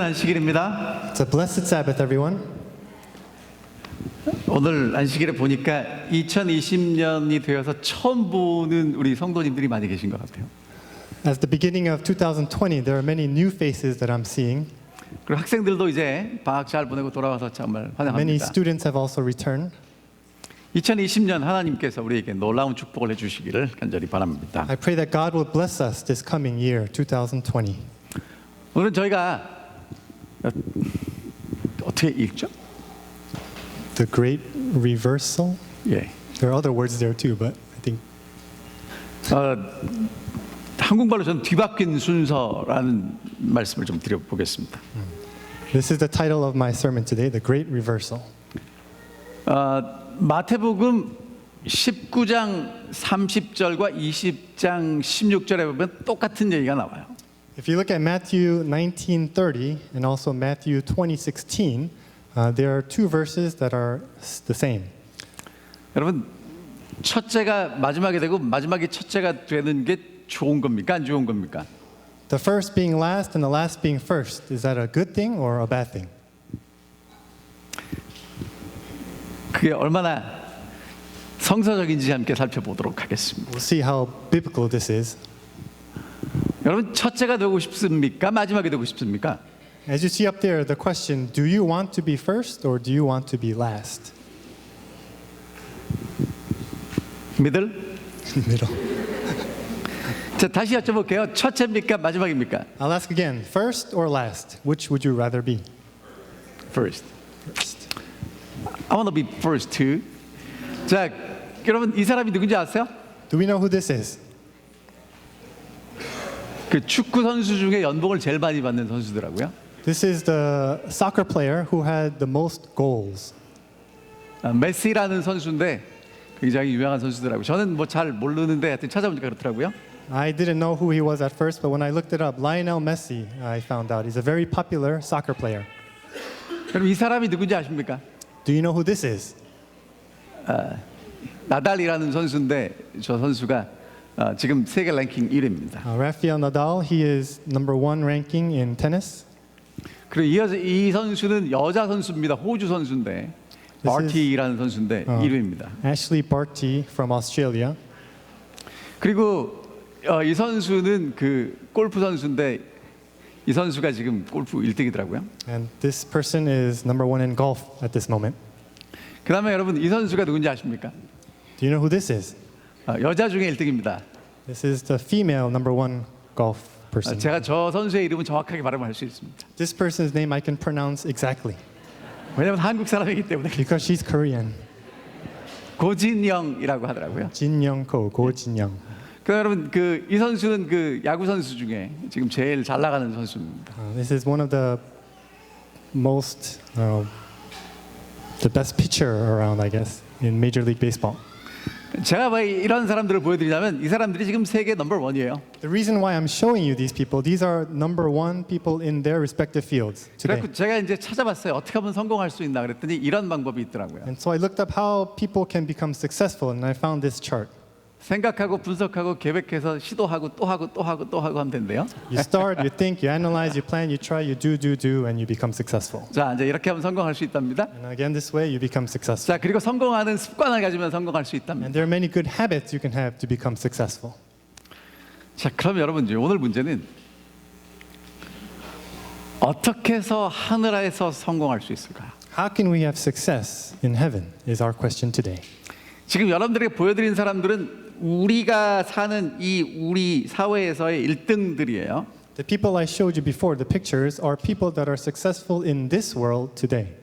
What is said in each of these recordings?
안식일입니다. It's a blessed Sabbath, everyone. 오늘 안식일에 보니까 2020년이 되어서 처음 보는 우리 성도님들이 많이 계신 것 같아요. As the beginning of 2020, there are many new faces that I'm seeing. 그리고 학생들도 이제 방학 잘 보내고 돌아와서 정말 Many 환영합니다. students have also returned. 2020년 하나님께서 우리에게 놀라운 축복을 해주시기를 간절히 바랍니다. I pray that God will bless us this coming year, 2020. 오늘은 저희가 어떻게 읽죠? The Great Reversal. 예. There are other words there too, but I think 한국말로 저는 뒤바뀐 순서라는 말씀을 좀 드려보겠습니다. this is the title of my sermon today, The Great Reversal. 마태복음 19장 30절과 20장 16절에 보면 똑같은 얘기가 나와요. If you look at Matthew 19:30 and also Matthew 20:16, there are two verses that are the same. 여러분, 첫째가 마지막에 되고 마지막이 첫째가 되는 게 좋은 겁니까? 안 좋은 겁니까? The first being last and the last being first, is that a good thing or a bad thing? 그게 얼마나 성서적인지 함께 살펴보도록 하겠습니다. We'll see how biblical this is. 여러분, 첫째가 되고 싶습니까? 마지막이 되고 싶습니까? As you see up there, the question, do you want to be first or do you want to be last? 미들? Middle. 자, 다시 여쭤볼게요. 첫째입니까? 마지막입니까? I'll ask again, first or last? Which would you rather be? First. First. I want to be first too. 자, 여러분, 이 사람이 누군지 아세요? Do we know who this is? 그 축구 선수 중에 연봉을 제일 많이 받는 선수더라고요. This is the soccer player who had the most goals. 메시라는 선수인데 굉장히 유명한 선수더라고요. 저는 뭐 잘 모르는데 하여튼 찾아보니까 그렇더라고요. I didn't know who he was at first, but when I looked it up, Lionel Messi, I found out. He's a very popular soccer player. 그럼 이 사람이 누군지 아십니까? Do you know who this is? 나달이라는 선수인데 저 선수가 지금 세계 랭킹 1위입니다. Rafael Nadal, he is number one ranking in tennis. 그리고 이 선수는 여자 선수입니다. 호주 선수인데 바티라는 선수인데 1위입니다. Ashley Barty from Australia. 그리고 이 선수는 그 골프 선수인데 이 선수가 지금 골프 1등이더라고요. And this person is number one in golf at this moment. 그다음에 여러분 이 선수가 누군지 아십니까? Do you know who this is? 여자 중에 1등입니다. This is the female number one golf person. 제가 저 선수의 이름은 정확하게 발음할 수 있습니다. This person's name I can pronounce exactly 왜냐하면 한국 사람이기 때문에. because she's Korean. 고진영이라고 하더라고요. Jin-young Ko, Go Jin-young. 그럼 여러분 이 선수는 그 야구 선수 중에 지금 제일 잘 나가는 선수입니다. This is one of the most, the best pitcher around, I guess, in Major League Baseball. 제가 왜 이런 사람들을 보여드리냐면 이 사람들이 지금 세계 넘버 원이에요. The reason why I'm showing you these people, these are number one people in their respective fields today. 그래서 제가 이제 찾아봤어요. 어떻게 하면 성공할 수 있나 그랬더니 이런 방법이 있더라고요. And so I looked up how people can become successful, and I found this chart. 생각하고 분석하고 계획해서 시도하고 또 하고 또 하고 또 하고 하면 된대요. You start, you think, you analyze, you plan, you try, you do, and you become successful. 자, 이제 이렇게 하면 성공할 수 있답니다. And again, this way you become successful. 자, 그리고 성공하는 습관을 가지면 성공할 수 있답니다. And there are many good habits you can have to become successful. 자, 그럼 여러분 이제 오늘 문제는 어떻게 해서 하늘에서 성공할 수 있을까요? How can we have success in heaven is our question today. 지금 여러분들에게 보여드린 사람들은 우리가 사는 우리 사회에서의 1등들이에요. The people I showed you before, the pictures, are people that are successful in this world today.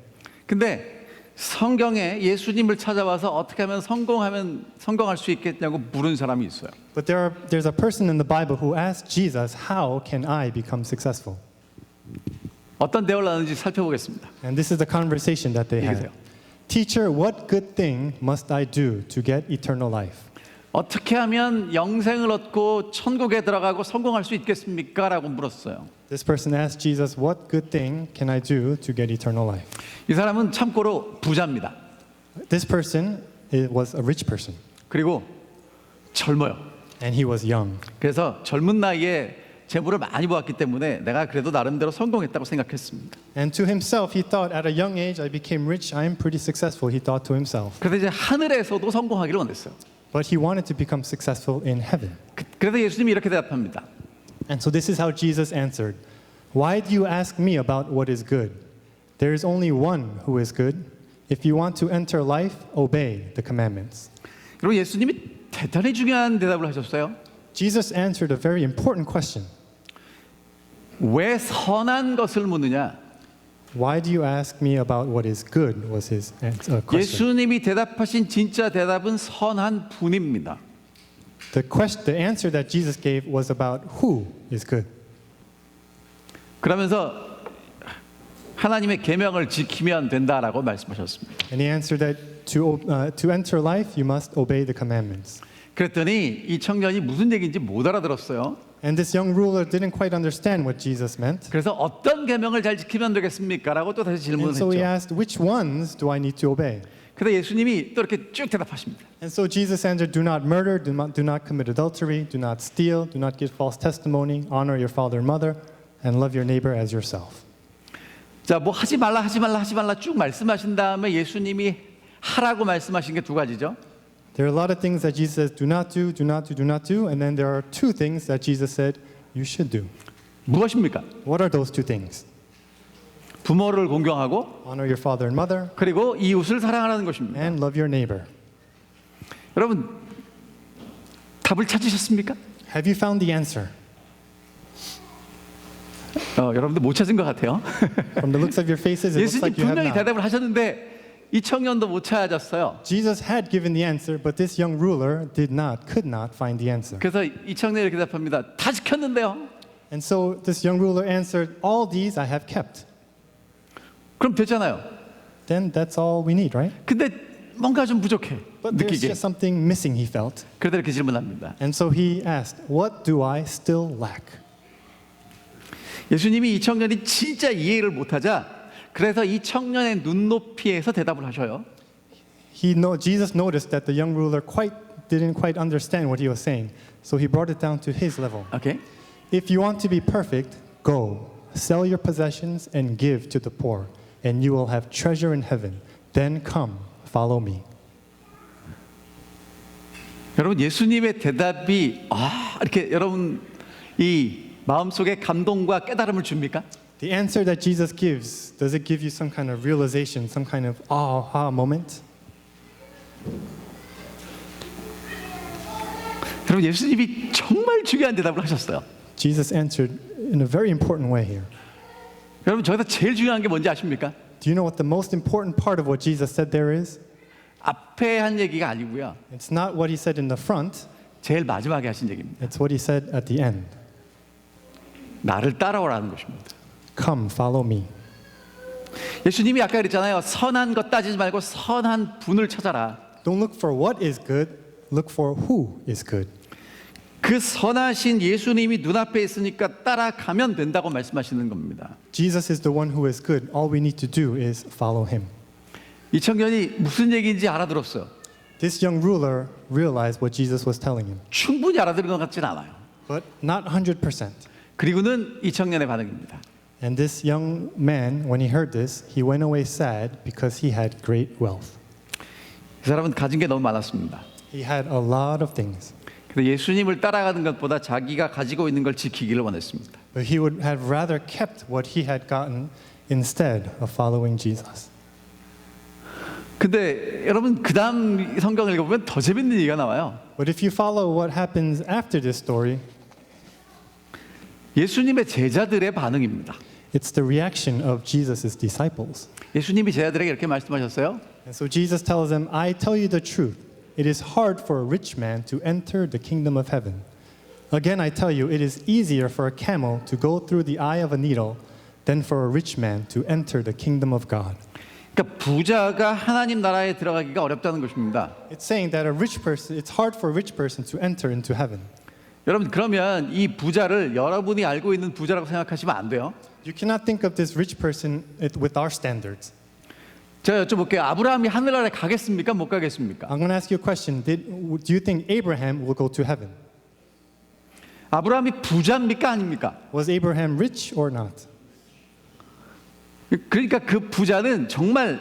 근데 성경에 예수님을 찾아와서 어떻게 하면 성공할 수 있겠냐고 물은 사람이 있어요. But there's a person in the Bible who asked Jesus, how can I become successful? 어떤 대화를 나누는지 살펴보겠습니다. And this is the conversation that they had. 읽으세요. Teacher, what good thing must I do to get eternal life? 어떻게 하면 영생을 얻고 천국에 들어가고 성공할 수 있겠습니까? 라고 물었어요. This person asked Jesus, what good thing can I do to get eternal life? 이 사람은 참고로 부자입니다. This person was a rich person. 그리고 젊어요. And he was young. 그래서 젊은 나이에 재물을 많이 모았기 때문에 내가 그래도 나름대로 성공했다고 생각했습니다. And to himself, he thought, at a young age, I became rich, I am pretty successful, he thought to himself. 그래서 이제 하늘에서도 성공하기를 원했어요. But he wanted to become successful in heaven. 그래서 예수님이 이렇게 대답합니다. And so this is how Jesus answered. Why do you ask me about what is good? There is only one who is good. If you want to enter life, obey the commandments. 그리고 예수님이 대단히 중요한 대답을 하셨어요. Jesus answered a very important question. 왜 선한 것을 묻느냐? Why do you ask me about what is good? Was his question. 예수님이 대답하신 진짜 대답은 선한 분입니다. The answer that Jesus gave was about who is good. 그러면서 하나님의 계명을 지키면 된다라고 말씀하셨습니다. And he answered that to enter life, you must obey the commandments. 그랬더니 이 청년이 무슨 얘기인지 못 알아들었어요. And this young ruler didn't quite understand what Jesus meant. 그래서 어떤 계명을 잘 지키면 되겠습니까?라고 또 다시 질문을 And so he 했죠. asked, which ones do I need to obey? 그래서 예수님이 또 이렇게 쭉 대답하십니다. And so Jesus answered, do not murder, do not commit adultery, do not steal, do not give false testimony, honor your father and mother, and love your neighbor as yourself. 자, 뭐 하지 말라 쭉 말씀하신 다음에 예수님이 하라고 말씀하신 게 두 가지죠. There are a lot of things that Jesus says, do not do, do not do, do not do. And then there are two things that Jesus said, you should do. 무엇입니까? What are those two things? 부모를 공경하고 Honor your father and mother 그리고 이웃을 사랑하라는 것입니다. and love your neighbor. 여러분 답을 찾으셨습니까? Have you found the answer? 여러분들 못 찾은 것 같아요. From the looks of your faces, it looks 예수님 like you have 분명히 not. 대답을 하셨는데 이 청년도 못 찾았어요. Jesus had given the answer, but this young ruler could not find the answer. 그래서 이 청년이 이렇게 답합니다. 다 지켰는데요. And so this young ruler answered, all these I have kept. 그럼 됐잖아요. Then that's all we need, right? 근데 뭔가 좀 부족해. But there's 느끼게. just something missing, he felt. 그래서 이렇게 질문합니다. And so he asked, what do I still lack? 예수님이 이 청년이 진짜 이해를 못하자 그래서 이 청년의 눈높이에서 대답을 하셔요. Jesus noticed that the young ruler didn't quite understand what he was saying. So he brought it down to his level. 오케이? If you want to be perfect, go, sell your possessions and give to the poor, and you will have treasure in heaven. Then come, follow me. 여러분 예수님의 대답이 이렇게 여러분 이 마음속에 감동과 깨달음을 줍니까? The answer that Jesus gives, does it give you some kind of realization, some kind of aha moment? 여러분 예수님이 정말 중요한 대답을 하셨어요. Jesus answered in a very important way here. 여러분 저기서 제일 중요한 게 뭔지 아십니까? Do you know what the most important part of what Jesus said there is? 앞에 한 얘기가 아니고요. It's not what he said in the front, 제일 마지막에 하신 얘기입니다. it's what he said at the end. 나를 따라오라는 것입니다. Come, follow me. 예수님이 아까 그랬잖아요. 선한 것 따지지 말고 선한 분을 찾아라. Don't look for what is good, look for who is good. 그 선하신 예수님이 눈앞에 있으니까 따라가면 된다고 말씀하시는 겁니다. Jesus is the one who is good. All we need to do is follow him. 이 청년이 무슨 얘기인지 알아들었어요. This young ruler realized what Jesus was telling him, 충분히 알아들은 것 같진 않아요. but not 100%. 그리고는 이 청년의 반응입니다. And this young man, when he heard this, he went away sad because he had great wealth. 이 사람은 가진 게 너무 많았습니다. He had a lot of things, 그래서 예수님을 따라가는 것보다 자기가 가지고 있는 걸 지키기를 원했습니다. but he would have rather kept what he had gotten instead of following Jesus. 근데 여러분 그 다음 성경을 읽어보면 더 재밌는 얘기가 나와요. But if you follow what happens after this story, 예수님의 제자들의 반응입니다. it's the reaction of Jesus' disciples. 예수님이 제자들에게 이렇게 말씀하셨어요. And so Jesus tells them, I tell you the truth. It is hard for a rich man to enter the kingdom of heaven. Again, I tell you, it is easier for a camel to go through the eye of a needle than for a rich man to enter the kingdom of God. 그러니까 부자가 하나님 나라에 들어가기가 어렵다는 것입니다. It's saying that it's hard for a rich person to enter into heaven. 여러분 그러면 이 부자를 여러분이 알고 있는 부자라고 생각하시면 안 돼요. You cannot think of this rich person with our standards. 제가 여쭤볼게요. 아브라함이 하늘나라에 가겠습니까? 못 가겠습니까? I'm going to ask you a question. Do you think Abraham will go to heaven? 아브라함이 부자입니까 아닙니까? Was Abraham rich or not? 그러니까 그 부자는 정말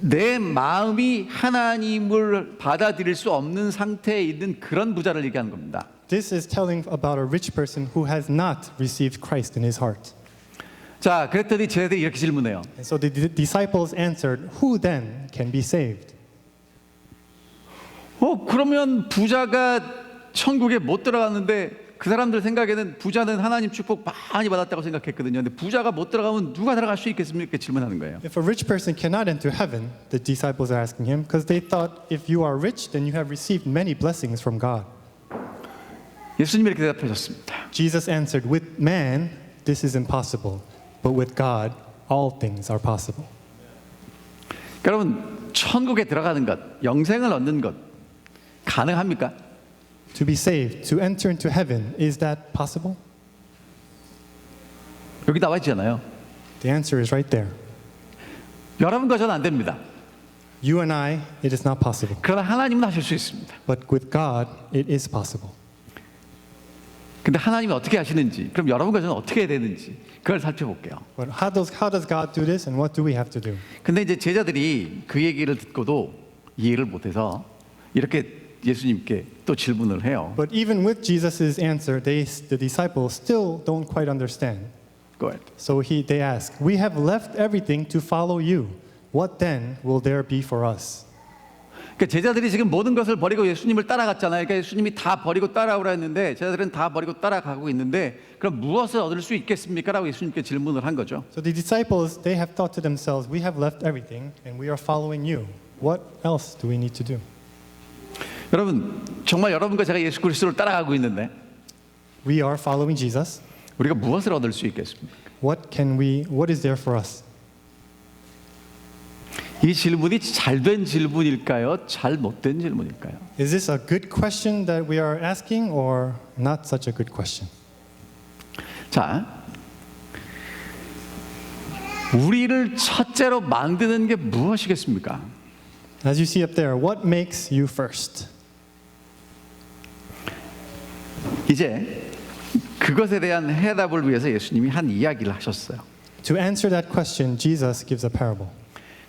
내 마음이 하나님을 받아들일 수 없는 상태에 있는 그런 부자를 얘기하는 겁니다. This is telling about a rich person who has not received Christ in his heart. 자, 그랬더니 쟤네들이 이렇게 질문해요. And so the disciples answered, "Who then can be saved?" 그러면 부자가 천국에 못 들어갔는데 그 사람들 생각에는 부자는 하나님 축복 많이 받았다고 생각했거든요. 근데 부자가 못 들어가면 누가 들어갈 수 있겠습니까? 이렇게 질문하는 거예요. If a rich person cannot enter heaven, the disciples are asking him, because they thought if you are rich, then you have received many blessings from God. 예수님이 이렇게 대답하셨습니다. Jesus answered, "With man, this is impossible, but with God, all things are possible." 여러분, 천국에 들어가는 것, 영생을 얻는 것 가능합니까? To be saved, to enter into heaven, is that possible? 여기 나와 있잖아요. The answer is right there. 여러분과 저는 안 됩니다. You and I, it is not possible. 그러나 하나님은 하실 수 있습니다. But with God, it is possible. 근데 하나님이 어떻게 하시는지, 그럼 여러분과 저는 어떻게 해야 되는지 그걸 살펴볼게요. But how does God do this, and what do we have to do? 근데 이제 제자들이 그 얘기를 듣고도 이해를 못해서 이렇게 예수님께 또 질문을 해요. But even with Jesus' answer, the disciples still don't quite understand. Go ahead. So they ask, "We have left everything to follow you. What then will there be for us?" 그러니까 제자들이 지금 모든 것을 버리고 예수님을 따라갔잖아요. 그러니까 예수님이 다 버리고 따라오라 했는데 제자들은 다 버리고 따라가고 있는데 그럼 무엇을 얻을 수 있겠습니까? 라고 예수님께 질문을 한 거죠. So the disciples, they have thought to themselves, "We have left everything and we are following you. What else do we need to do?" 여러분, 정말 여러분과 제가 예수 그리스도를 따라가고 있는데 We are following Jesus. 우리가 무엇을 얻을 수 있겠습니까? What is there for us? 이 질문이 잘된 질문일까요? 잘못된 질문일까요? Is this a good question that we are asking or not such a good question? 자, 우리를 첫째로 만드는 게 무엇이겠습니까? As you see up there, what makes you first? 이제 그것에 대한 해답을 위해서 예수님이 한 이야기를 하셨어요. To answer that question, Jesus gives a parable.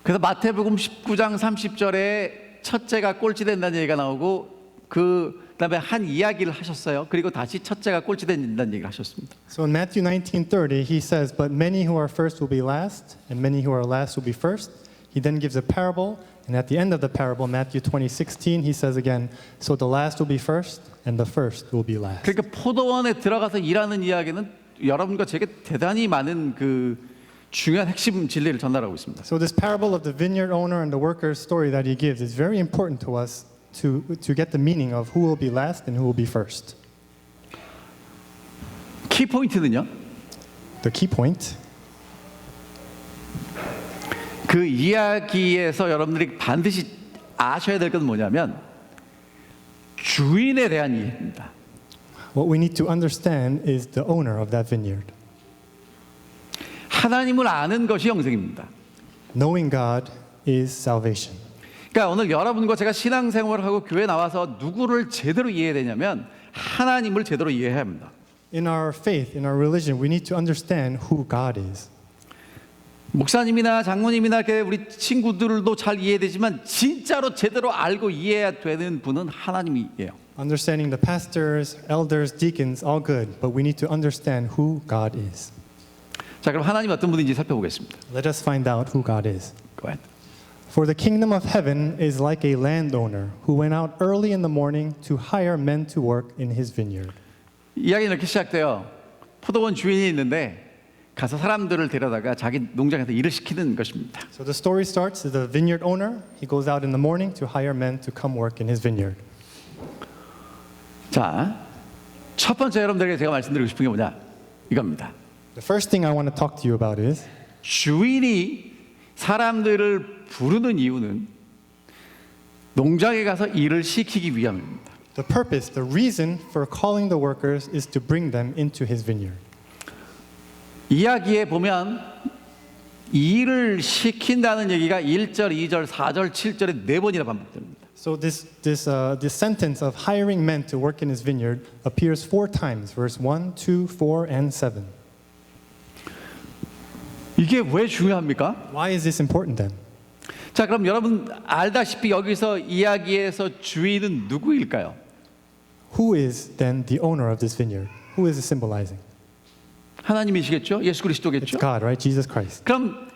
그래서 마태복음 19장 30절에 첫째가 꼴찌 된다는 얘기가 나오고 그다음에 한 이야기를 하셨어요. 그리고 다시 첫째가 꼴찌 된다는 얘기를 하셨습니다. So in Matthew 19:30, he says, "But many who are first will be last, and many who are last will be first." He then gives a parable, and at the end of the parable, Matthew 20:16, he says again, "So the last will be first, and the first will be last." 그러니까 포도원에 들어가서 일하는 이야기는 여러분과 제게 대단히 많은 그 중요한 핵심 진리를 전달하고 있습니다. So this parable of the vineyard owner and the worker's story that he gives is very important to us to get the meaning of who will be last and who will be first. 키 포인트는요. The key point, 그 이야기에서 여러분들이 반드시 아셔야 될 건 뭐냐면 주인에 대한 이해입니다. what we need to understand is the owner of that vineyard. 하나님을 아는 것이 영생입니다. Knowing God is salvation. 그러니까 오늘 여러분과 제가 신앙생활을 하고 교회 나와서 누구를 제대로 이해해야 되냐면 하나님을 제대로 이해해야 합니다. In our faith, in our religion, we need to understand who God is. 목사님이나 장로님이나 우리 친구들도 잘 이해되지만 진짜로 제대로 알고 이해해야 되는 분은 하나님이에요. Understanding the pastors, elders, deacons, all good, but we need to understand who God is. 자, 그럼 하나님 어떤 분인지 살펴보겠습니다. Let us find out who God is. Go ahead. For the kingdom of heaven is like a landowner who went out early in the morning to hire men to work in his vineyard. 이야기는 이렇게 시작돼요. 포도원 주인이 있는데 가서 사람들을 데려다가 자기 농장에서 일을 시키는 것입니다. So the story starts with the vineyard owner. He goes out in the morning to hire men to come work in his vineyard. 자, 첫 번째 여러분들에게 제가 말씀드리고 싶은 게 뭐냐? 이겁니다. The first thing I want to talk to you about is 주인이 사람들을 부르는 이유는 농장에 가서 일을 시키기 위함입니다. the purpose, the reason for calling the workers is to bring them into his vineyard. 이야기에 보면 일을 시킨다는 얘기가 1절, 2절, 4절, 7절에 4번이나 반복됩니다. So this sentence of hiring men to work in his vineyard appears 4 times, verse 1, 2, 4, and 7. 이게 왜 중요합니까? Why is this important then? 자, 그럼 여러분 알다시피 여기서 이야기에서 주인은 누구일까요? Who is then the owner of this vineyard? Who is it symbolizing? 하나님이시겠죠? 예수 It's 그리스도겠죠? God, right? Jesus Christ. 그럼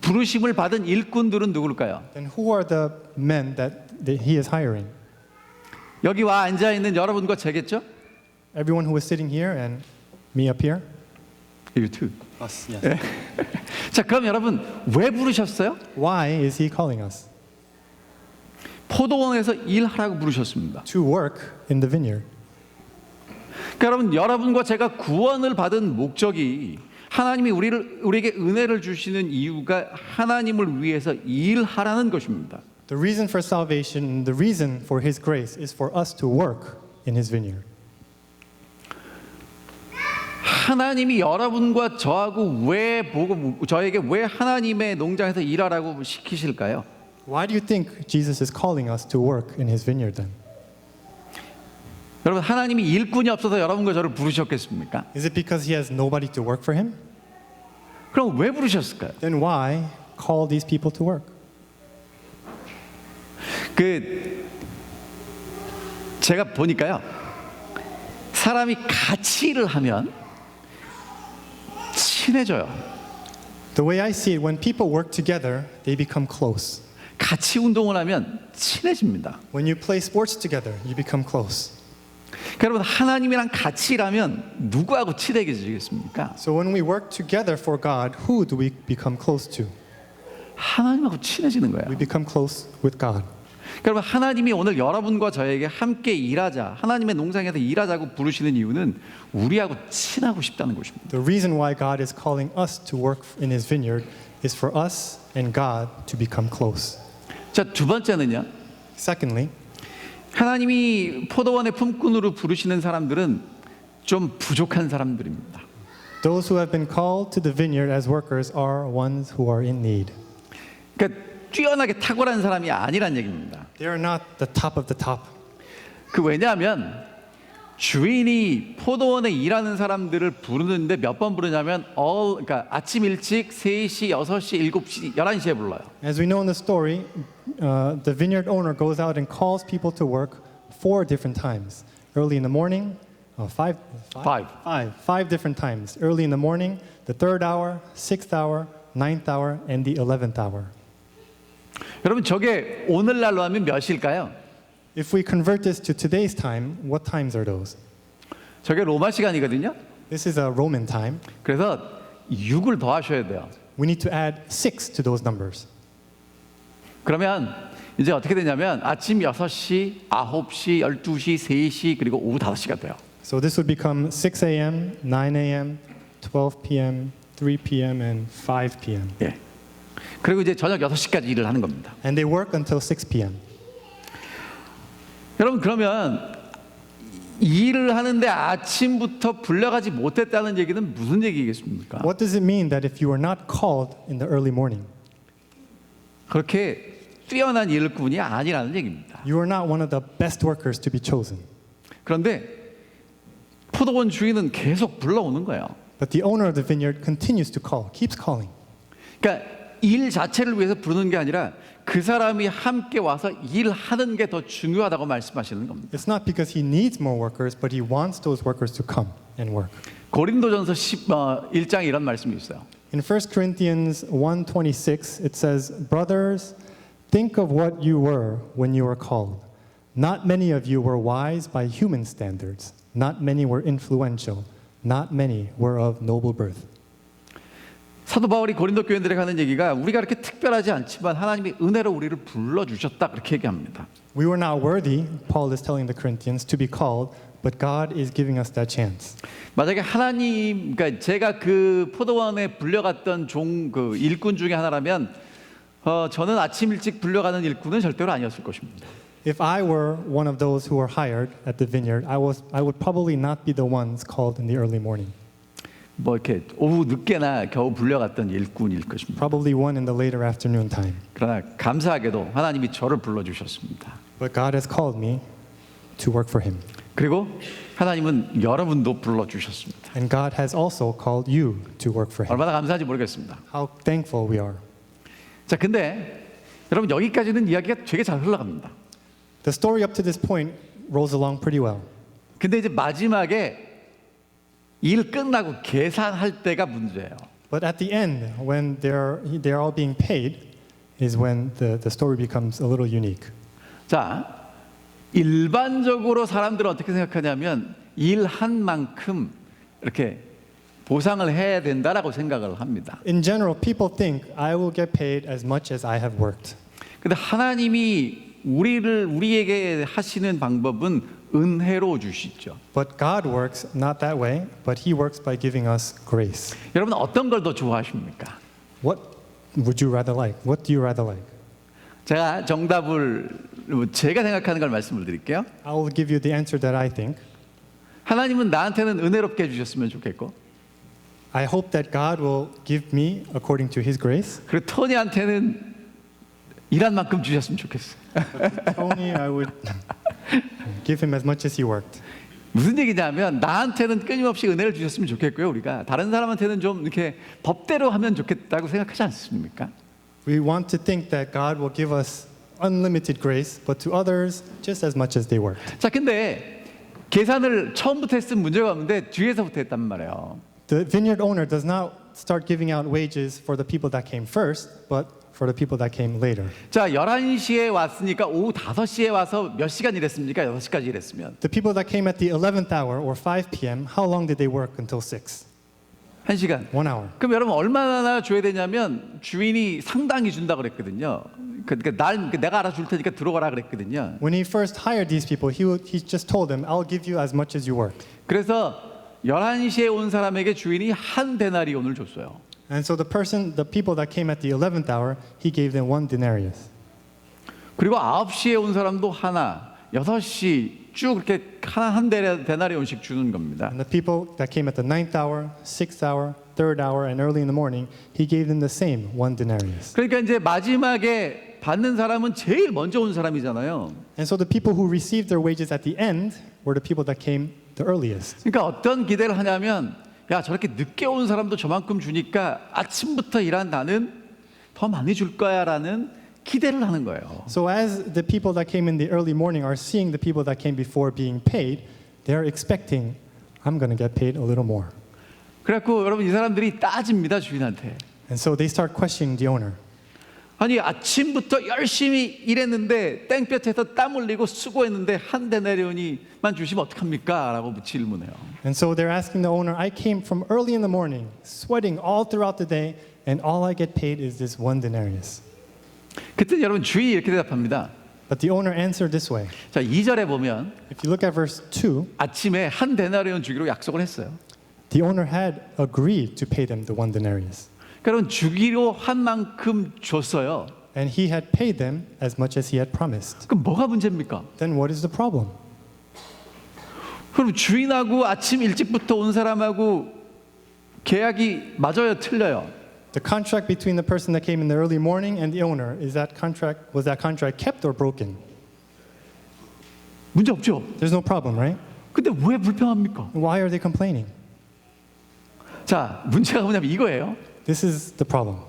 부르심을 받은 일꾼들은 누구일까요? Then who are the men that he is hiring? 여기 와 앉아 있는 여러분과 제겠죠? Everyone who is sitting here and me up here? You too. Us, yes. 자, 그럼 여러분 왜 부르셨어요? Why is he calling us? 포도원에서 일하라고 부르셨습니다. To work in the vineyard. 그러니까 여러분, 여러분과 제가 구원을 받은 목적이 하나님이 우리에게 은혜를 주시는 이유가 하나님을 위해서 일하라는 것입니다. The reason for salvation, the reason for his grace is for us to work in his vineyard. 하나님이 여러분과 저하고 저에게 왜 하나님의 농장에서 일하라고 시키실까요? Why do you think Jesus is calling us to work in his vineyard then? 여러분, 하나님이 일꾼이 없어서 여러분과 저를 부르셨겠습니까? Is it because he has nobody to work for him? 그럼 왜 부르셨을까요? Then why call these people to work? 제가 보니까요, 사람이 같이 일을 하면 친해져요. The way I see it, when people work together, they become close. 같이 운동을 하면 친해집니다. When you play sports together, you become close. 그러니까 여러분, 하나님이랑 같이 일하면 누구하고 친해지겠습니까? So when we work together for God, who do we become close to? 하나님하고 친해지는 거예요. We become close with God. 여러분, 하나님이 오늘 여러분과 저에게 함께 일하자, 하나님의 농장에서 일하자고 부르시는 이유는 우리하고 친하고 싶다는 것입니다. The reason why God is calling us to work in his vineyard is for us and God to become close. 자, 두 번째는요. Secondly, 하나님이 포도원의 품꾼으로 부르시는 사람들은 좀 부족한 사람들입니다. those who have been called to the vineyard as workers are ones who are in need. 그러니까 뛰어나게 탁월한 사람이 아니란 얘기입니다. They are not the top of the top. 왜냐하면 주인이 포도원에 일하는 사람들을 부르는데 몇 번 부르냐면 그러니까 아침 일찍 3시, 6시, 7시, 11시에 불러요. As we know in the story, the vineyard owner goes out and calls people to work 4 different times. Early in the morning, 5 different times. Early in the morning, the 3rd hour, 6th hour, 9th hour, and the 11th hour. 여러분, 저게 오늘날로 하면 몇 시일까요? If we convert this to today's time, what times are those? 저게 로마 시간이거든요. This is a Roman time. 그래서 6을 더하셔야 돼요. We need to add 6 to those numbers. 그러면 이제 어떻게 되냐면 아침 6시, 9시, 12시, 3시 그리고 오후 5시가 돼요. So this would become 6 a.m., 9 a.m., 12 p.m., 3 p.m., and 5 p.m. 예. 그리고 이제 저녁 6시까지 일을 하는 겁니다. And they work until 6 p.m. 여러분, 그러면 일을 하는데 아침부터 불려가지 못했다는 얘기는 무슨 얘기겠습니까? What does it mean that if you are not called in the early morning, 그렇게 뛰어난 일꾼이 아니라는 얘기입니다. you are not one of the best workers to be chosen? 그런데 포도원 주인은 계속 불러오는 거예요. But the owner of the vineyard continues to call, keeps calling. 그러니까 일 자체를 위해서 부르는 게 아니라 그 사람이 함께 와서 일하는 게 더 중요하다고 말씀하시는 겁니다. It's not because he needs more workers, but he wants those workers to come and work. 고린도전서 1장에 이런 말씀이 있어요. In 1 Corinthians 1:26, it says, "Brothers, think of what you were when you were called. Not many of you were wise by human standards. Not many were influential. Not many were of noble birth." 사도 바울이 고린도 교인들에게 하는 얘기가 우리가 그렇게 특별하지 않지만 하나님이 은혜로 우리를 불러주셨다 그렇게 얘기합니다. We were not worthy, Paul is telling the Corinthians, to be called, but God is giving us that chance. 만약에 그러니까 제가 그 포도원에 불려갔던 그 일꾼 중에 하나라면 저는 아침 일찍 불려가는 일꾼은 절대로 아니었을 것입니다. If I were one of those who were hired at the vineyard, I would probably not be the ones called in the early morning. 뭐 이렇게 오후 늦게나 겨우 불려갔던 일꾼일 것입니다. probably one in the later afternoon time. 그러나 감사하게도 하나님이 저를 불러주셨습니다. But God has called me to work for Him. 그리고 하나님은 여러분도 불러주셨습니다. And God has also called you to work for Him. 얼마나 감사한지 모르겠습니다. How thankful we are. 자, 근데 여러분 여기까지는 이야기가 되게 잘 흘러갑니다. The story up to this point rolls along pretty well. 근데 이제 마지막에 일 끝나고 계산할 때가 문제예요. But at the end, when they're all being paid, is when the story becomes a little unique. 자, 일반적으로 사람들은 어떻게 생각하냐면 일한 만큼 이렇게 보상을 해야 된다라고 생각을 합니다. In general, people think I will get paid as much as I have worked. 근데 하나님이 우리에게 하시는 방법은 은혜로 주시죠. But God works not that way, but He works by giving us grace. 여러분 어떤 걸 더 좋아하십니까? What would you rather like? What do you rather like? 제가 정답을 제가 생각하는 걸 말씀을 드릴게요. I will give you the answer that I think. 하나님은 나한테는 은혜롭게 해주셨으면 좋겠고, I hope that God will give me according to His grace. 그리고 토니한테는 일한 만큼 주셨으면 좋겠어요. Tony, I would give him as much as he worked. 무슨 얘기냐면 나한테는 끊임없이 은혜를 주셨으면 좋겠고요. 우리가 다른 사람한테는 좀 이렇게 법대로 하면 좋겠다고 생각하지 않습니까? We want to think that God will give us unlimited grace, but to others just as much as they worked. 자, 근데 계산을 처음부터 했으면 문제가 없는데 뒤에서부터 했단 말이에요. The vineyard owner does not start giving out wages for the people that came first, but for the people that came later. 자, 11시에 왔으니까 오후 5시에 와서 몇 시간 일했습니까? 6시까지 일했으면. The people that came at the 11th hour or 5 p.m., how long did they work until 6? 1시간. 1 hour. 그럼 여러분 얼마나 줘야 되냐면 주인이 상당히 준다 그랬거든요. 그러니까 내가 알아줄 테니까 들어가라 그랬거든요. When he first hired these people, he just told them, I'll give you as much as you worked. 그래서 11시에 온 사람에게 주인이 한 데나리온을 줬어요. And so the people that came at the 11th hour, he gave them 1 denarius. 그리고 9시에 온 사람도 하나, 6시 쭉 그렇게 한 데나리온씩 주는 겁니다. And the people that came at the 9th hour, 6th hour, 3rd hour, and early in the morning, he gave them the same 1 denarius. 그러니까 이제 마지막에 받는 사람은 제일 먼저 온 사람이잖아요. And so the people who received their wages at the end were the people that came the earliest. 그러니까 어떤 기대를 하냐면 야, 저렇게 늦게 온 사람도 저만큼 주니까 아침부터 일한 나는 더 많이 줄 거야라는 기대를 하는 거예요. So as the people that came in the early morning are seeing the people that came before being paid, they're expecting, I'm going to get paid a little more. 그래갖고 여러분 이 사람들이 따집니다, 주인한테. And so they start questioning the owner. 아니 아침부터 열심히 일했는데 땡볕에서 땀 흘리고 수고했는데 한 데나리온이만 주시면 어떡합니까? 라고 질문해요. And so they're asking the owner, I came from early in the morning, sweating all throughout the day, and all I get paid is this 1 denarius. 그때 여러분 주인이 이렇게 대답합니다. But the owner answered this way. 자, 2절에 보면 If you look at verse 2, 아침에 한 데나리온 주기로 약속을 했어요. the owner had agreed to pay them the 1 denarius. 그러면 주기로 한 만큼 줬어요. And he had paid them as much as he had promised. 그럼 뭐가 문제입니까? Then what is the problem? 그럼 주인하고 아침 일찍부터 온 사람하고 계약이 맞아요, 틀려요? The contract between the person that came in the early morning and the owner, was that contract kept or broken? 문제 없죠. There's no problem, right? 근데 왜 불평합니까? Why are they complaining? 자, 문제가 뭐냐면 이거예요. This is the problem.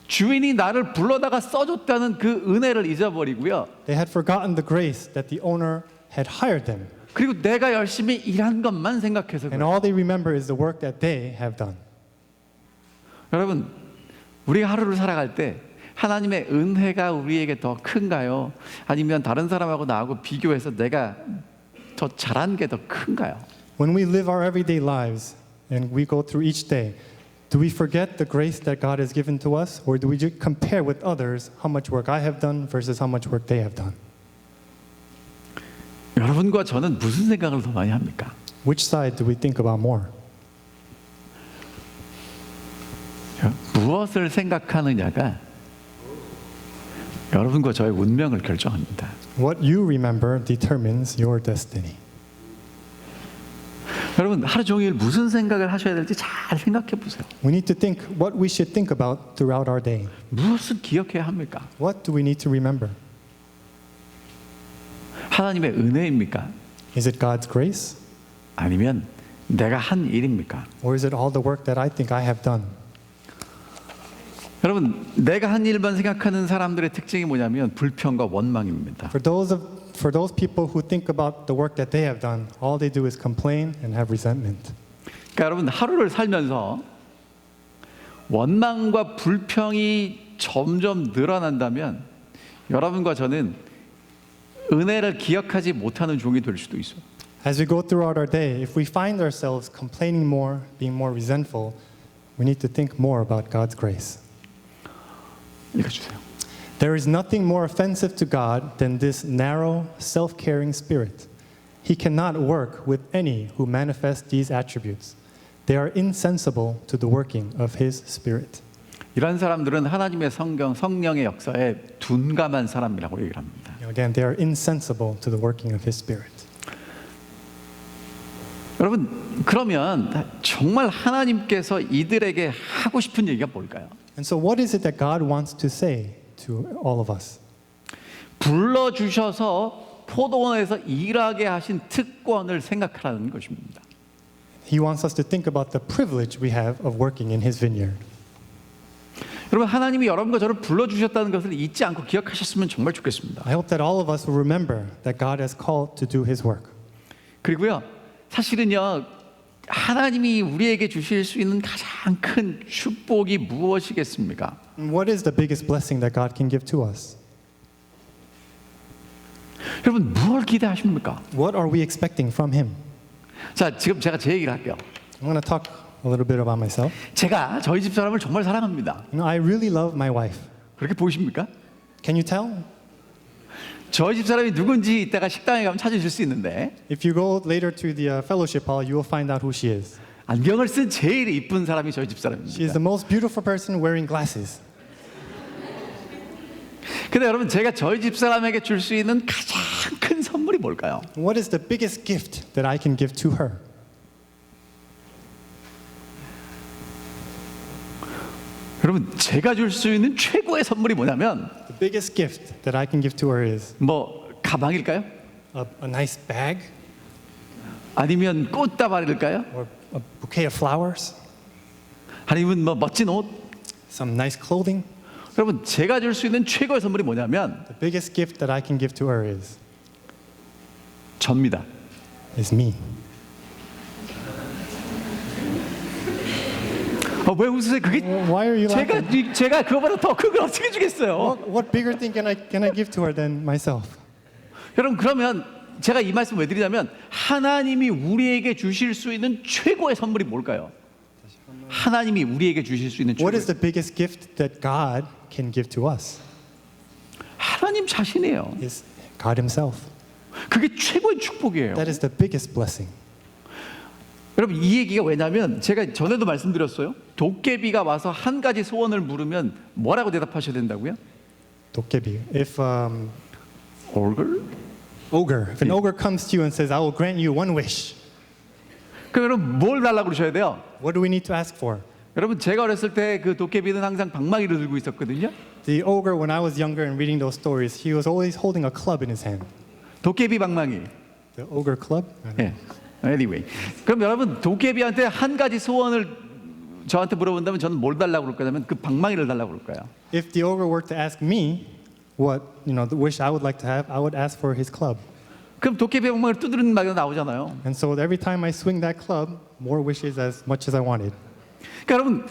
주인이 나를 불러다가 써줬다는 그 은혜를 잊어버리고요. They had forgotten the grace that the owner had hired them. 그리고 내가 열심히 일한 것만 생각해서 And 그래요. all they remember is the work that they have done. 여러분, 우리가 하루를 살아갈 때 하나님의 은혜가 우리에게 더 큰가요? 아니면 다른 사람하고 나하고 비교해서 내가 더 잘한 게 더 큰가요? When we live our everyday lives and we go through each day, do we forget the grace that God has given to us, or do we just compare with others how much work I have done versus how much work they have done? 여러분과 저는 무슨 생각을 더 많이 합니까? Which side do we think about more? 무엇을 생각하느냐가 여러분과 저의 운명을 결정합니다. What you remember determines your destiny. 여러분 하루 종일 무슨 생각을 하셔야 될지 잘 생각해 보세요. We need to think what we should think about throughout our day. 무엇을 기억해야 합니까? What do we need to remember? 하나님의 은혜입니까? Is it God's grace? 아니면 내가 한 일입니까? Or is it all the work that I think I have done? 여러분 내가 한 일만 생각하는 사람들의 특징이 뭐냐면 불평과 원망입니다. For those people who think about the work that they have done, all they do is complain and have resentment. 그러니까 여러분 하루를 살면서 원망과 불평이 점점 늘어난다면 여러분과 저는 은혜를 기억하지 못하는 종이 될 수도 있어요. As we go throughout our day, if we find ourselves complaining more, being more resentful, we need to think more about God's grace. 읽어주세요. There is nothing more offensive to God than this narrow, self-caring spirit. He cannot work with any who manifest these attributes. They are insensible to the working of His Spirit. 이런 사람들은 하나님의 성령의 역사에 둔감한 사람이라고 얘기를 합니다. Again, they are insensible to the working of His Spirit. 여러분 그러면 정말 하나님께서 이들에게 하고 싶은 얘기가 뭘까요? And so what is it that God wants to say to all of us? 불러주셔서 포도원에서 일하게 하신 특권을 생각하라는 것입니다. He wants us to think about the privilege we have of working in His vineyard. 여러분 하나님이 여러분과 저를 불러주셨다는 것을 잊지 않고 기억하셨으면 정말 좋겠습니다. I hope that all of us will remember that God has called to do His work. 그리고요 사실은요 하나님이 우리에게 주실 수 있는 가장 큰 축복이 무엇이겠습니까? And what is the biggest blessing that God can give to us? 여러분 무엇을 기대하십니까? What are we expecting from Him? 자 지금 제가 제 얘기를 할게요. I'm going to talk a little bit about myself. 제가 저희 집 사람을 정말 사랑합니다. You know, I really love my wife. 그렇게 보이십니까? Can you tell? 저희 집 사람이 누군지 이따가 식당에 가면 찾으실 수 있는데 If you go later to the fellowship hall, you will find out who she is. 안경을 쓴 제일 이쁜 사람이 저희 집 She is 사람입니다. the most beautiful person wearing glasses. 근데 여러분 제가 저희 집 사람에게 줄 수 있는 가장 큰 선물이 뭘까요? What is the biggest gift that I can give to her? 여러분 제가 줄 수 있는 최고의 선물이 뭐냐면 The biggest gift that I can give to her is 뭐 가방일까요? a nice bag 아니면 꽃다발일까요? or a bouquet of flowers, 아니면 뭐 멋진 옷? some nice clothing. 여러분 제가 줄 수 있는 최고의 선물이 뭐냐면 The biggest gift that I can give to her 접니다. is me. 왜 웃으세요? 그게 Why are you laughing? 제가 그거보다 더 큰 걸 어떻게 주겠어요? What bigger thing can I give to her than myself? 여러분 그러면 제가 이 말씀 왜 드리냐면 하나님이 우리에게 주실 수 있는 최고의 선물이 뭘까요? 하나님이 우리에게 주실 수 있는 What is 최고의 the biggest gift that God can give to us? 하나님 자신이에요. Is God Himself. 그게 최고의 축복이에요. That is the biggest blessing. 여러분 이 얘기가 왜냐면 제가 전에도 말씀드렸어요. 도깨비가 와서 한 가지 소원을 물으면 뭐라고 대답하셔야 된다고요? 도깨비. If 얼굴? if an ogre comes to you and says, "I will grant you one wish," 그럼 여러분 뭘 달라고 그러셔야 돼요? what do we need to ask for? 여러분 제가 어렸을 때 그 도깨비는 항상 방망이를 들고 있었거든요. The ogre, when I was younger and reading those stories, he was always holding a club in his hand. 도깨비 방망이. The ogre club? 예. Anyway. 그럼 여러분 도깨비한테 한 가지 소원을 저한테 물어본다면 저는 뭘 달라고 그럴 거냐면 그 방망이를 달라고 그럴 거예요. If the ogre were to ask me what, the wish I would like to have, I would ask for his club. 그럼 도깨비 방망이를 두드리는 말이 나오잖아요. And so every time I swing that club, more wishes as much as I wanted. 그러니까 여러분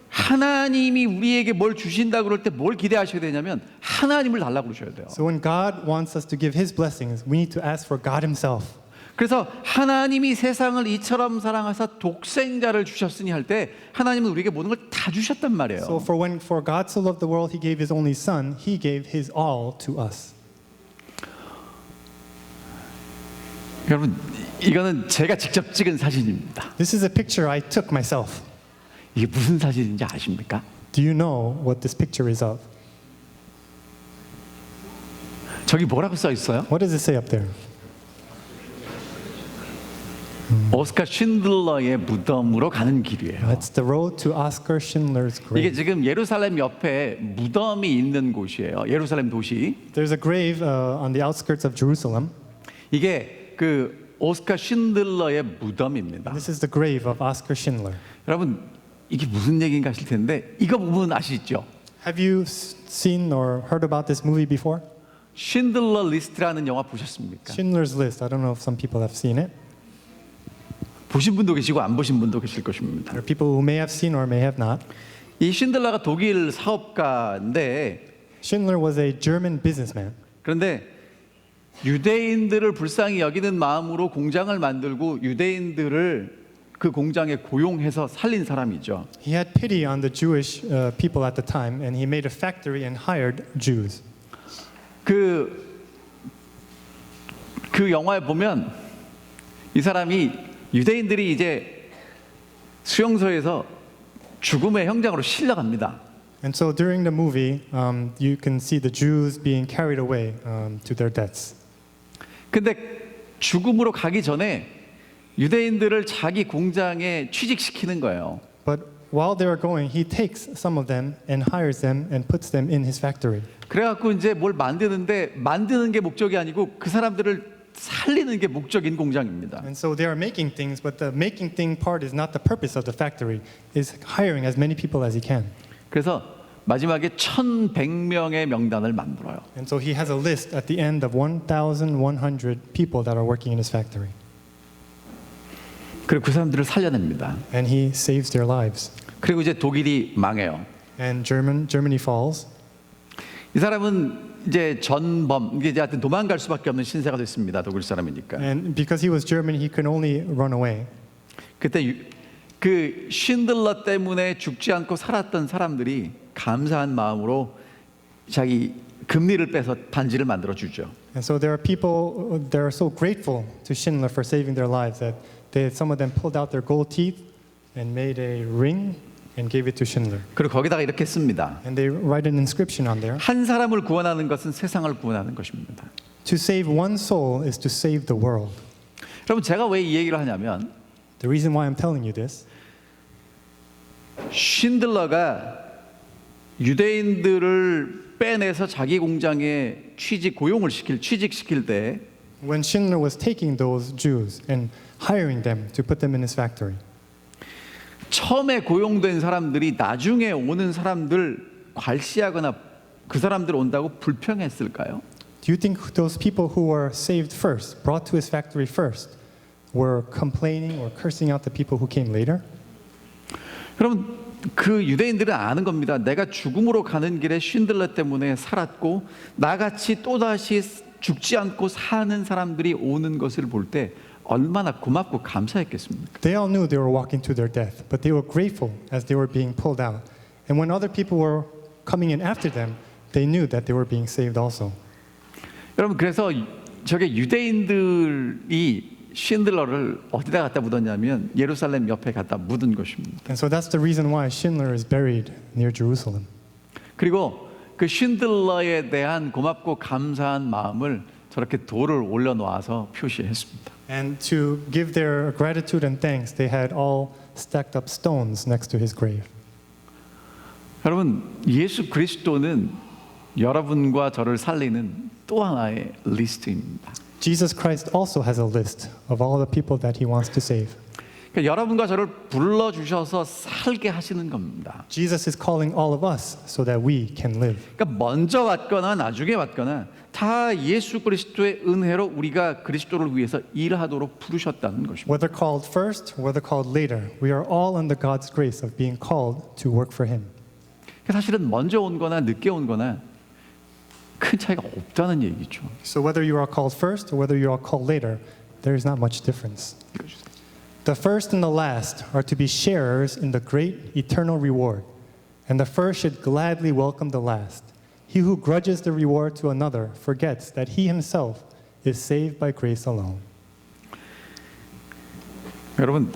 하나님이 우리에게 뭘 주신다 그럴 때 뭘 기대하셔야 되냐면 하나님을 달라고 그러셔야 돼요. So when God wants us to give His blessings, we need to ask for God Himself. 그래서 하나님이 세상을 이처럼 사랑하사 독생자를 주셨으니 할 때 하나님은 우리에게 모든 걸 다 주셨단 말이에요. So for God so loved the world, He gave His only Son. He gave His all to us. 여러분 이거는 제가 직접 찍은 사진입니다. This is a picture I took myself. 이게 무슨 사진인지 아십니까? Do you know what this picture is of? 저기 뭐라고 써 있어요? What does it say up there? 오스카 쉰들러의 무덤으로 가는 길이에요. That's the road to Oscar Schindler's 이게 grave. 지금 예루살렘 옆에 무덤이 있는 곳이에요. 예루살렘 도시. There's a grave on the outskirts of Jerusalem. 이게 그 오스카 쉰들러의 무덤입니다. This is the grave of Oscar Schindler. 여러분 이게 무슨 얘기인가 하실 텐데 이거 보면 아시죠? Have you seen or heard about this movie before? 쉰들러 리스트라는 영화 보셨습니까? Schindler's List. I don't know if some people have seen it. 보신 분도 계시고 안 보신 분도 계실 것입니다. There are people who may have seen or may have not. 이 쉰들러가 독일 사업가인데 Schindler was a German businessman. 그런데 유대인들을 불쌍히 여기는 마음으로 공장을 만들고 유대인들을 그 공장에 고용해서 살린 사람이죠. He had pity on the Jewish people at the time, and he made a factory and hired Jews. 그 영화에 보면 이 사람이 유대인들이 이제 수용소에서 죽음의 형장으로 실려갑니다. And so during the movie, you can see the Jews being carried away to their deaths. 근데 죽음으로 가기 전에 유대인들을 자기 공장에 취직시키는 거예요. But while they are going, he takes some of them and hires them and puts them in his factory. 그래갖고 이제 뭘 만드는데 만드는 게 목적이 아니고 그 사람들을 살리는 게 목적인 공장입니다. And so they are making things, but the making thing part is not the purpose of the factory. Is hiring as many people as he can. 그래서 마지막에 1,100명의 명단을 만들어요. And so he has a list at the end of 1,100 people that are working in his factory. 그리고 그 사람들을 살려냅니다. And he saves their lives. 그리고 이제 독일이 망해요. And Germany falls. 이 사람은 이제 전범, 이게 이제 하여튼 도망갈 수밖에 없는 신세가 됐습니다. 독일 사람이니까. And because he was German, he could only run away. 그때 그 쉰들러 때문에 죽지 않고 살았던 사람들이 감사한 마음으로 자기 금리를 빼서 반지를 만들어 주죠. And so there are people that are so grateful to Schindler for saving their lives that some of them pulled out their gold teeth and made a ring and gave it to Schindler. 그리고 거기다가 이렇게 씁니다. And they write an inscription on there. 한 사람을 구원하는 것은 세상을 구원하는 것입니다. To save one soul is to save the world. 여러분 제가 왜 이 얘기를 하냐면 The reason why I'm telling you this, 쉰들러가 유대인들을 빼내서 자기 공장에 취직시킬 때 when Schindler was taking those Jews and hiring them to put them in his factory, 처음에 고용된 사람들이 나중에 오는 사람들 괄시하거나 그 사람들 온다고 불평했을까요? do you think those people who were saved first, brought to his factory first, were complaining or cursing out the people who came later? 여러분 그 유대인들은 아는 겁니다. 내가 죽음으로 가는 길에 쉰들러 때문에 살았고 나같이 또다시 죽지 않고 사는 사람들이 오는 것을 볼 때 얼마나 고맙고 감사했겠습니까? They all knew they were walking to their death, but they were grateful as they were being pulled out. And when other people were coming in after them, they knew that they were being saved also. 여러분 그래서 저게 유대인들이 쉰들러를 어디다 갖다 묻었냐면 예루살렘 옆에 갖다 묻은 것입니다. And so that's the reason why Schindler is buried near Jerusalem. 그리고 그 쉰들러에 대한 고맙고 감사한 마음을 저렇게 돌을 올려놓아서 표시했습니다. And to give their gratitude and thanks, they had all stacked up stones next to his grave. 여러분 예수 그리스도는 여러분과 저를 살리는 또 하나의 리스트입니다. Jesus Christ also has a list of all the people that he wants to save. 그러니까 여러분과 저를 불러주셔서 살게 하시는 겁니다. Jesus is calling all of us so that we can live. 그러니까 먼저 왔거나 나중에 왔거나 다 예수 그리스도의 은혜로 우리가 그리스도를 위해서 일하도록 부르셨다는 것입니다. Whether called first, whether called later, we are all under God's grace of being called to work for him. 사실은 먼저 온 거나 늦게 온 거나 큰 차이가 없다는 얘기죠. So whether you are called first or whether you are called later, there is not much difference. The first and the last are to be sharers in the great eternal reward, and the first should gladly welcome the last. He who grudges the reward to another forgets that he himself is saved by grace alone. 여러분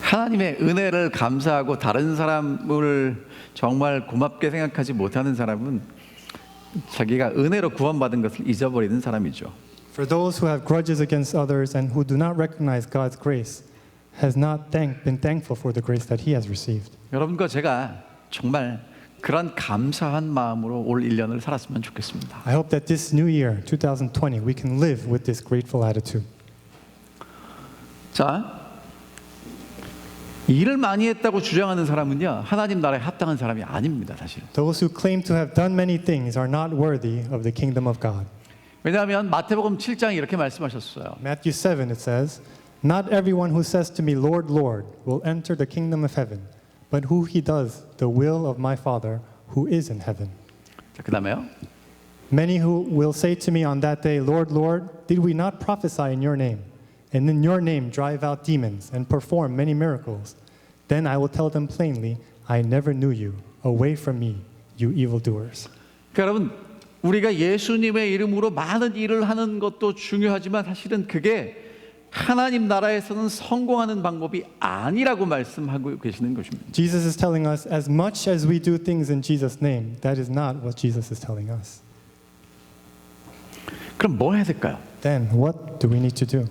하나님의 은혜를 감사하고 다른 사람을 정말 고맙게 생각하지 못하는 사람은 자기가 은혜로 구원받은 것을 잊어버리는 사람이죠. For those who have grudges against others and who do not recognize God's grace has not been thankful for the grace that he has received. 여러분과 제가 정말 그런 감사한 마음으로 올 1년을 살았으면 좋겠습니다. I hope that this new year, 2020, we can live with this grateful attitude. 자, 일을 많이 했다고 주장하는 사람은요, 하나님 나라에 합당한 사람이 아닙니다, 사실. Those who claim to have done many things are not worthy of the kingdom of God. 왜냐하면 마태복음 7장에 이렇게 말씀하셨어요. Matthew 7, it says, Not everyone who says to me, Lord, Lord, will enter the kingdom of heaven, but who he does the will of my Father who is in heaven. 자, 그 다음에요. Many who will say to me on that day, Lord, Lord, did we not prophesy in your name? And in your name drive out demons and perform many miracles? Then I will tell them plainly, I never knew you. Away from me, you evildoers. 그러니까 여러분, 우리가 예수님의 이름으로 많은 일을 하는 것도 중요하지만 사실은 그게 하나님 나라에서는 성공하는 방법이 아니라고 말씀하고 계시는 것입니다. Jesus is telling us, as much as we do things in Jesus' name, that is not what Jesus is telling us. 그럼 뭐 해야 될까요? Then what do we need to do?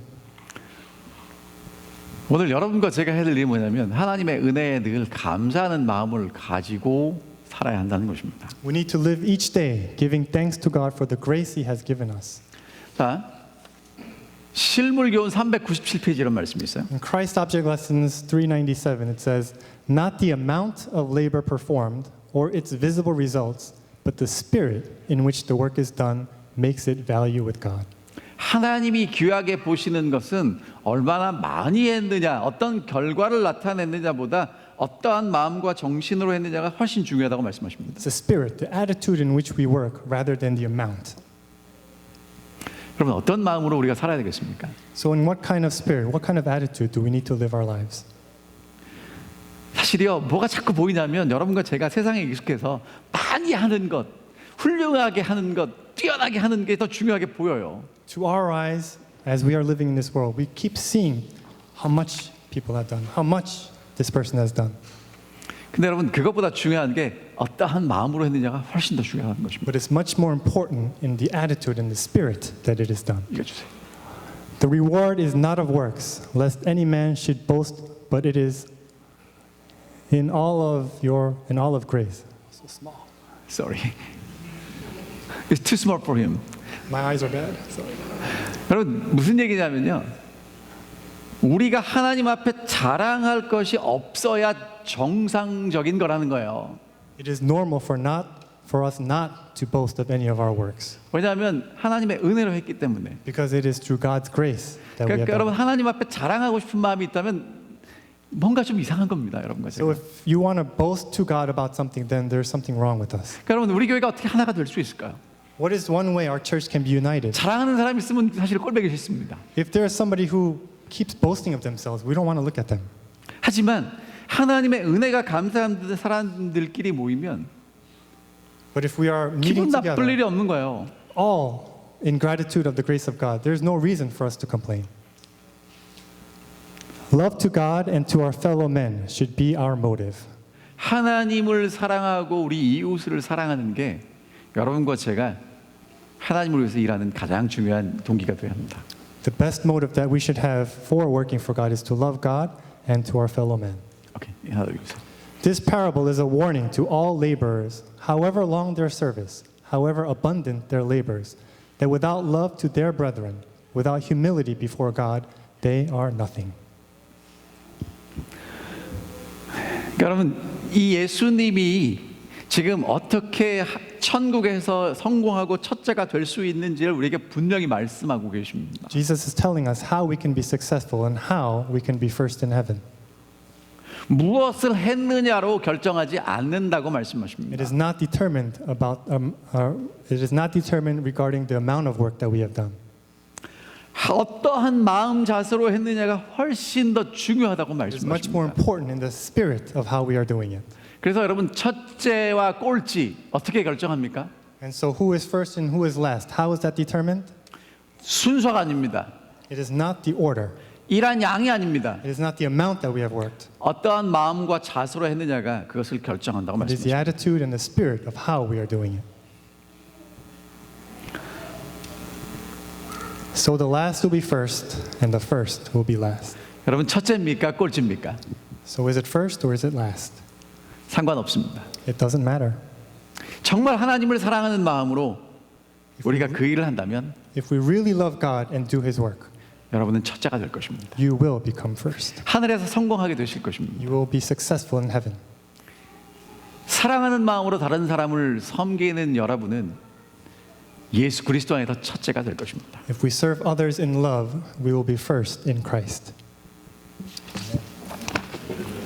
오늘 여러분과 제가 해야 될 일이 뭐냐면 하나님의 은혜에 늘 감사하는 마음을 가지고 살아야 한다는 것입니다. We need to live each day giving thanks to God for the grace He has given us. 자, 실물교훈 397페이지 이런 말씀이 있어요. In Christ Object Lessons 397, it says, Not the amount of labor performed or its visible results, but the spirit in which the work is done makes it value with God. 하나님이 귀하게 보시는 것은 얼마나 많이 했느냐, 어떤 결과를 나타냈느냐보다 어떠한 마음과 정신으로 했느냐가 훨씬 중요하다고 말씀하십니다. It's the spirit, the attitude in which we work, rather than the amount. 여러분 어떤 마음으로 우리가 살아야 되겠습니까? So in what kind of spirit, what kind of attitude do we need to live our lives? 사실이요, 뭐가 자꾸 보이냐면 여러분과 제가 세상에 익숙해서 많이 하는 것, 훌륭하게 하는 것, 뛰어나게 하는 게 더 중요하게 보여요. To our eyes, as we are living in this world, we keep seeing how much people have done, how much this person has done. 근데 여러분 그것보다 중요한 게 어떠한 마음으로 했느냐가 훨씬 더 중요한 것입니다. But it's much more important in the attitude and the spirit that it is done. 읽어주세요. The reward is not of works, lest any man should boast, but it is in all of grace. So small. Sorry. It's too small for him. My eyes are bad. Sorry. 여러분 무슨 얘기냐면요. 우리가 하나님 앞에 자랑할 것이 없어야 정상적인 거라는 거예요. It is normal for us not to boast of any of our works, 왜냐하면 하나님의 은혜로 했기 때문에. because it is through God's grace that we have 그러니까 여러분 done. 하나님 앞에 자랑하고 싶은 마음이 있다면 뭔가 좀 이상한 겁니다, 여러분과 So 제가. if you want to boast to God about something, then there's something wrong with us. 그러니까 여러분 우리 교회가 어떻게 하나가 될 수 있을까요? What is one way our church can be united? 자랑하는 사람이 있으면 사실 꼴보기 싫습니다. If there is somebody who keeps boasting of themselves, we don't want to look at them. 하지만 하나님의 은혜가 감사한 사람들끼리 모이면 But if we are 기분 meeting 나쁠 together, 일이 없는 거예요. all in gratitude of the grace of God, there's no reason for us to complain. Love to God and to our fellow men should be our motive. 하나님을 사랑하고 우리 이웃을 사랑하는 게 여러분과 제가 하나님을 위해서 일하는 가장 중요한 동기가 되어야 합니다. The best motive that we should have for working for God is to love God and to our fellow men. 오케이, 하나 더 읽으세요. This parable is a warning to all laborers, however long their service, however abundant their labors, that without love to their brethren, without humility before God, they are nothing. 그러니까 여러분 이 예수님이 지금 어떻게 천국에서 성공하고 첫째가 될 수 있는지를 우리에게 분명히 말씀하고 계십니다. Jesus is telling us how we can be successful and how we can be first in heaven. 무엇을 했느냐로 결정하지 않는다고 말씀하십니다. It is not determined regarding the amount of work that we have done. 어떠한 마음 자세로 했느냐가 훨씬 더 중요하다고 It is much more 말씀하십니다. important in the spirit of how we are doing it. 그래서 여러분 첫째와 꼴찌 어떻게 결정합니까? And so who is first and who is last? How is that determined? 순서가 아닙니다. It is not the order. 일한 양이 아닙니다. It is not the amount that we have worked. 어떠한 마음과 자세로 했느냐가 그것을 결정한다고 It is the 말씀하십니다. attitude and the spirit of how we are doing it. So the last will be first, and the first will be last. 여러분 첫째입니까? 꼴찌입니까? So is it first or is it last? 상관없습니다. It doesn't matter. 정말 하나님을 사랑하는 마음으로 우리가 그 일을 한다면 If we really love God and do His work, 여러분은 첫째가 될 것입니다. you will become first. 하늘에서 성공하게 되실 것입니다. You will be successful in heaven. 사랑하는 마음으로 다른 사람을 섬기는 여러분은 예수 그리스도 안에서 첫째가 될 것입니다. If we serve others in love, we will be first in Christ.